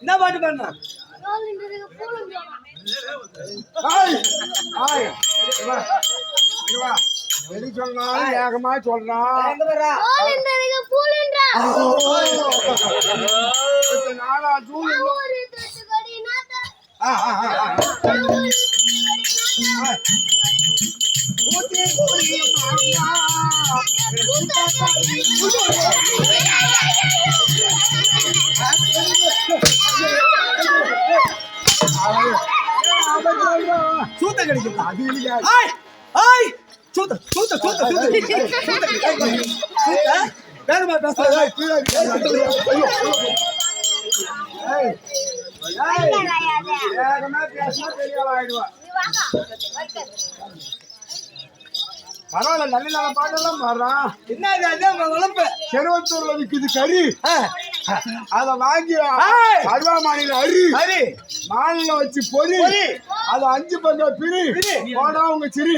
என்ன பாட்டு பண்ண எது சொன்னாலும் வேகமா சொல்றான். சூத்த கிடைக்கும் அது இல்லையா? சூத்த சூத்த சூத்த வேகமா பேசுறேன். பரவாயில்ல, நல்ல நல்ல பாட்டெல்லாம் பாடுறான். என்ன உழப்பு செருவத்தூர்ல விக்குது கறி, அத வாங்கி அருவா மாநில அரி மாநில வச்சு பொறி, அது 5 பங்கம் பிரி போனா உங்க சிரி.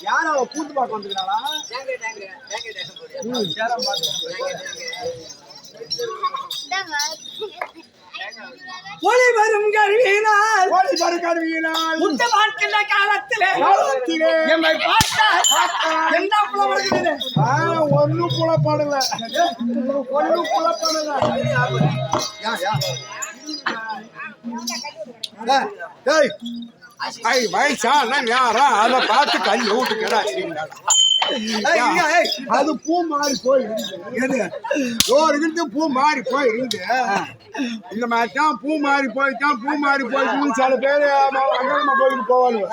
யார அவ கூட்டு பார்க்க வந்துக்கிறாளா? ஒளி வரும் கருவியினால் ஓடி வரும் கருவியினால் முத்த வாழ்க்கின்ற காலத்திலே எம்மை பார்த்தார் புலப்படல ஒண்ணும் புலப்படல. வயசான யாரா அதை பார்த்து கல்வி விட்டுக்கிறா. அது பூ மாறி போயிருந்து பூ மாறி போயிருந்து இந்த மாதிரி தான் பூ மாறி போயிடுச்சுன்னு சில பேர் அங்கம்மா கோயிலுக்கு போவாங்க.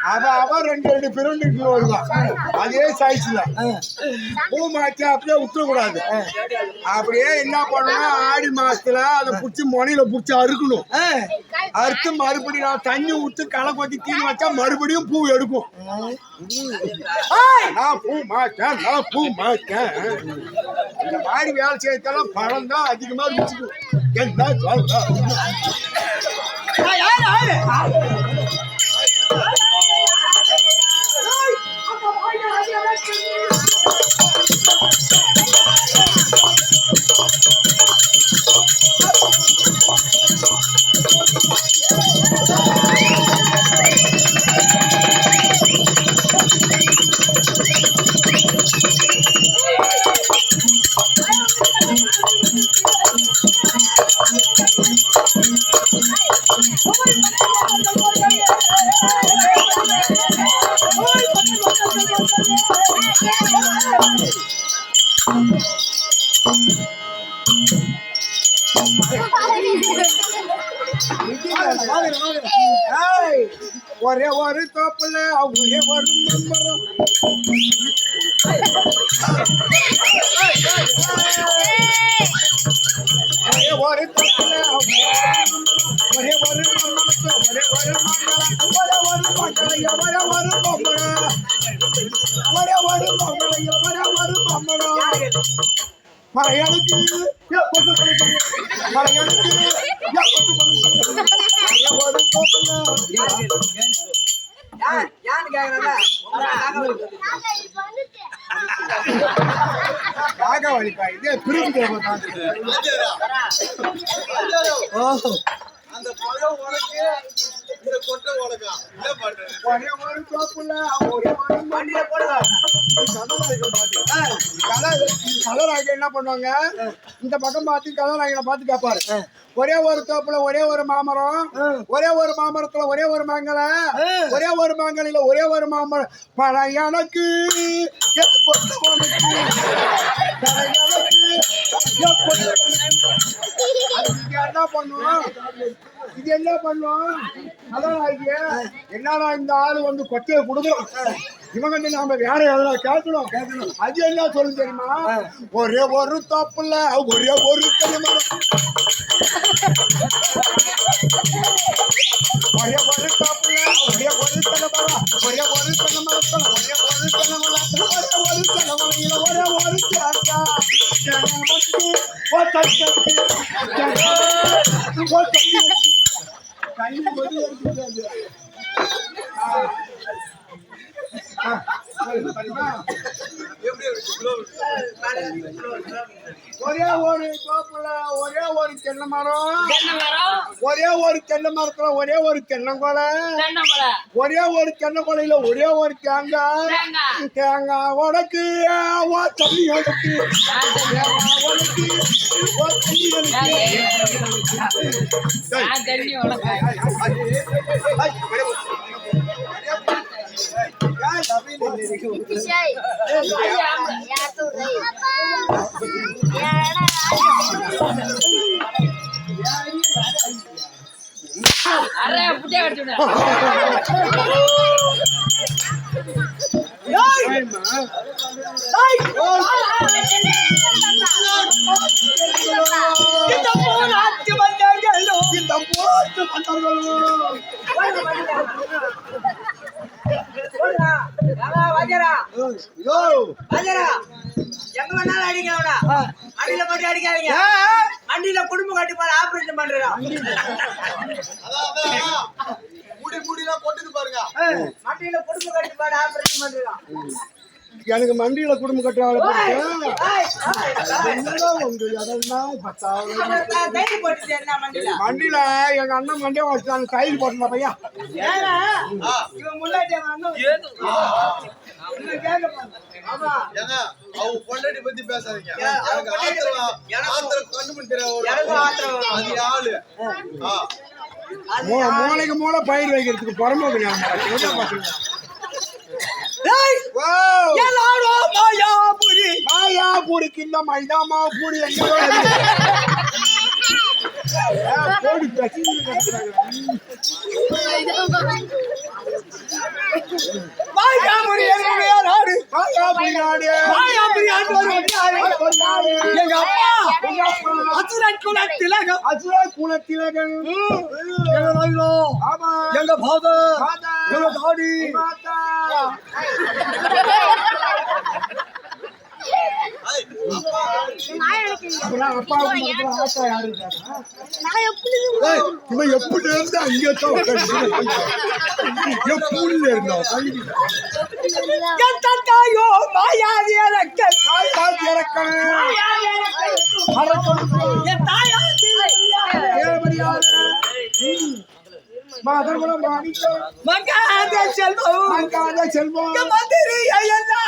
அவன் ரெண்டு பிறண்டு வருவான் அதே சைஸ்ல பூ மாற்றி அப்படியே விட்டுறக்கூடாது. அப்படியே என்ன பண்ணணும், ஆடி மாசத்துல அதை பிடிச்சி முனையில பிடிச்சி அறுக்கணும். அறுத்து மறுபடியும் நான் தண்ணி ஊற்றி களை கொத்தி தீனி வச்சா மறுபடியும் பூ எடுக்கும். நான் பூ மாட்டேன் இந்த மாதிரி வேலை செய்யறதெல்லாம் பழம் தான் அதிகமா வச்சுக்கும். என்ன சொல்ற ஒரே ஒரு தோப்புல ஒரே ஒரு மரம் ஒரே ஒரு தோப்புல ஒரே ஒரு மலையாளுக்கு வலிப்பா இதே பிரிவு அந்த பழம் உனக்கு இந்த கொட்டை உனக்கா என்ன பண்றது? ஒரே ஒரு தோப்புல ஒரே ஒரு மண்டியில போடலாம். கலராக என்ன பண்ணுவாங்க, இந்த பக்கம் பார்த்து கலராக பார்த்து கேட்பாரு. ஒரே ஒரு தோப்புல ஒரே ஒரு மாமரம், ஒரே ஒரு மாமரத்துல ஒரே ஒரு மாங்கலை, ஒரே ஒரு மாங்கலையில ஒரே ஒரு மாமரம். பழம் எனக்கு என்ன பண்ணுவோம், இது என்ன பண்ணுவோம், அதான் என்னடா இந்த ஆளு வந்து கொட்டையை கொடுக்குறோம், இவங்க நாம வேற எதனா கேட்கணும். அது என்ன சொல்லு தெரியுமா, ஒரே ஒரு தப்புல ஒரே ஒரு தென்னமரம், ஒரே ஒரு தப்புல ஒரே ஒரு தென்னமரம், ஒரே ஒரு தென்னமரத்துல ஒரே ஒரு தென்னமரத்துல ஒரே ஒரு தென்னமரையில ஒரே ஒரு தேக்கா ஒரே ஒரு தோப்புல ஒரே ஒரு தென்னை மரம், ஒரே ஒரு தென்னை மரத்துல ஒரே ஒரு தென்னங்கொலை, ஒரே ஒரு தென்னங்கொலையில ஒரே ஒரு தேங்காய், தேங்காய் உனக்கு தண்ணி எனக்கு, உனக்கு தண்ணி மண்டியில குடும்ப கட்டுப்பாடு ஆபரேஷன் பண்றோம். மண்டியில குடும்ப கட்டுப்பாடு ஆபரேஷன் பண்றோம். எனக்கு மண்டியில குடும்ப கட்டுறாங்க. மண்டியில எங்க அண்ணன் மண்டியா வச்சுட்டாங்க, கையில் போட்டா பையன். இவன் முன்னாடி ஏங்க அவங்க பொண்டாட்டி பத்தி பேசாதீங்க. அவங்க எனக்கு ஆத்திரம் கண்டுபிடிக்கிற ஒரு அது ஆளு. மூளைக்கு மூளை பயிர் வைக்கிறதுக்கு புறம்போக்கு எல்லாரும் மாயாபுரி மாயாபுரிக்கு இந்த மைதாமா பூரி போடி மாயாபுரி என்னுடைய நாடு மாயாபுரி நாடு மாயாபுரி எங்க அப்பா அசுரன் குலத்திலகம் அசுரன் குலத்திலகம் ஆமா எங்க ஃபாதர் எங்க டாடி எப்படி இருந்தா அங்கேதான் எப்படி இருந்தோம் தாயோ மாயாதி இறக்கல் என் தாயாதி மகர்குலம் மாணிக்கம் மங்காத செல்வம் மங்காத செல்வம் மந்திரி ஐயனா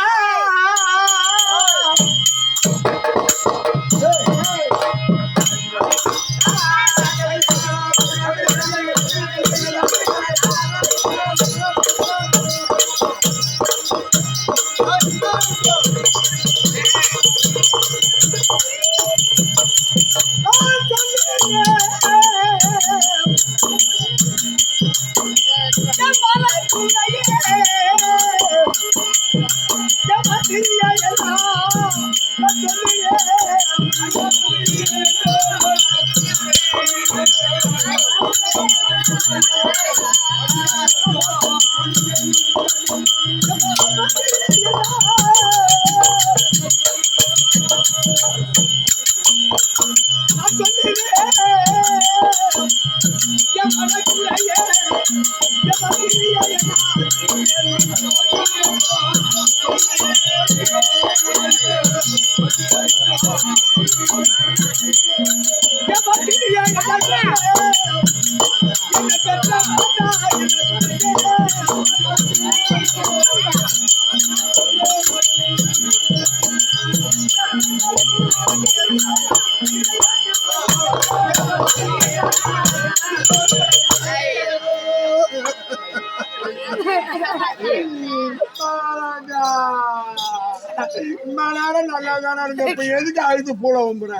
எதுக்கு அழுது போல உம்புற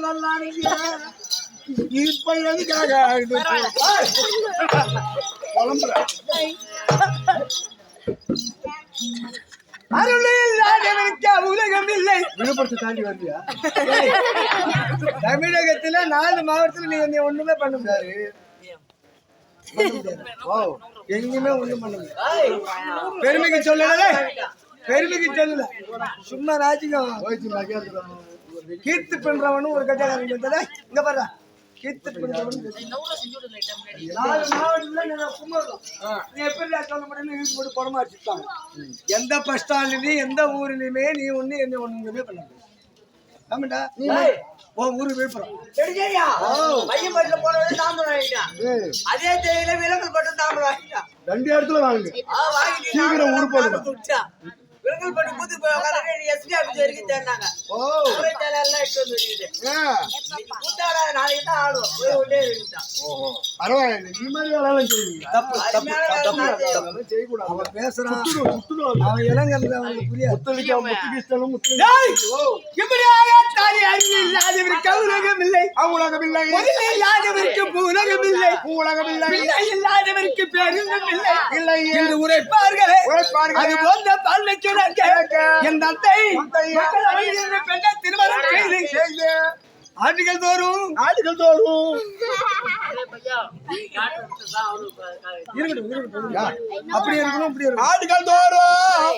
நல்லா இப்ப எதுக்காக புலம்புற உலகம் இல்லை. விழுப்புரத்தை தாண்டி வருவியா? தமிழகத்துல 4 மாவட்டத்துல நீ என்ன ஒண்ணுமே பண்ண முடியாது. எங்கேயுமே ஒண்ணும் பண்ண முடியாது. பெருமைக்கு சொல்லல, பெருமைக்கு சொல்லல, சும்மா ராஜிகம் கீர்த்தி பண்றவனும் ஒரு கட்டைக்காரன் இங்க பாரு கீர்த்தி பண்றவனும் 4 மாவட்டத்துல நீ எப்படி சொல்ல முடியும்? போட்டு படமா வச்சுட்டாங்க. எந்த பஸ் ஸ்டாண்ட்லயும் எந்த ஊர்லயுமே நீ ஒண்ணு என்ன ஒண்ணுமே பண்ண முடியாது. ஆமாண்டா நீ ஊரு விழுப்புரம் அதே தேயில விலங்கல் பட்டு தாம்பரம் வாங்கிட்டான். 2 இடத்துல வாங்க சீக்கிரம் ஊர் போடுங்க. விலங்கல் பட்டு கூத்து போய் எஸ்பி ஆபீஸ் வரைக்கும் தேடினாங்க. எல்லாம் இட்டு வந்து கூத்தாடா நாளைக்கு தான் ஆடும் போய் உள்ளே இருந்துட்டான். பரவாயில்ல நீ மாதிரி வேலையெல்லாம் செய்வீங்க. தப்பு செய்யக்கூடாது. அவன் பேசுறான் அவன் இளங்கல்ல அவனுக்கு புரியாது. முத்தலிக்க முத்துகிஸ்டனும் இல்லாதவருக்கு உலகம் இல்லை, உலகம் இல்லை, இல்லாதவருக்கு உலகம் இல்லை, உலகம் இல்லை, இல்லாதவருக்கு பெருங்கம் இல்லை இல்லை என்று உரைப்பார்களே. அது போன்ற பால்மைக்கு என் தந்தை பெண்ணை திருமணம் செய்து ஆண்டுகள் தோறும் அப்படி இருக்கணும் இப்படி இருக்கணும். ஆண்டுகள் தோறும்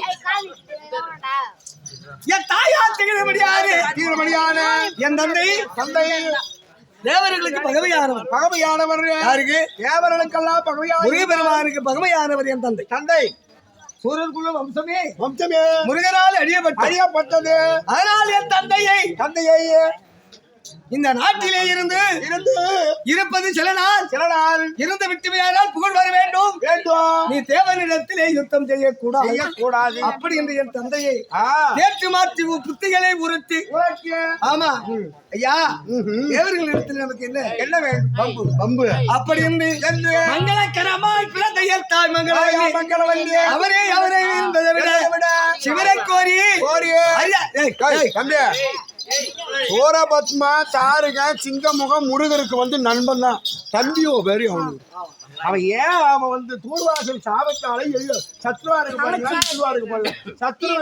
என் தாயார் திகழபடியாரு என் தந்தை தேவர்களுக்கு பகமையானவர் யாருக்கு? தேவர்களுக்கெல்லாம் முருகப்பெருமானுக்கு பகமையானவர் என் தந்தை. சூரன் குல வம்சமே முருகனால் அழியப்பட்டது. அதனால் என் தந்தையை இந்த நாட்டிலே இருந்து இருப்பது சில நாள் இருந்து விட்டுமையானால் புகழ் வர வேண்டும். நீ தேவனிடத்திலே யுத்தம் செய்யக்கூடாது அப்படி என்று என் தந்தையை தேற்று மாற்றி புத்திகளை உறுத்தி. ஆமா ஐயா, தேவர்களிடத்தில் நமக்கு என்ன வேண்டும்? பம்பு அப்படி என்று மங்களகரமாய் பிறந்தையர் தாய் மங்களவல்லி அவரே இருந்ததை விட சிவரை கோரி சூரபத்மா தாருக சிங்கமுகம் முருகருக்கு வந்து நண்பன் தான், தம்பியோ வெறி அவனுக்கு. அவன் ஏன் அவன் வந்து தூர்வாசல் சாபத்தாலே சத்ருவாருக்கு போடல, சத்ரு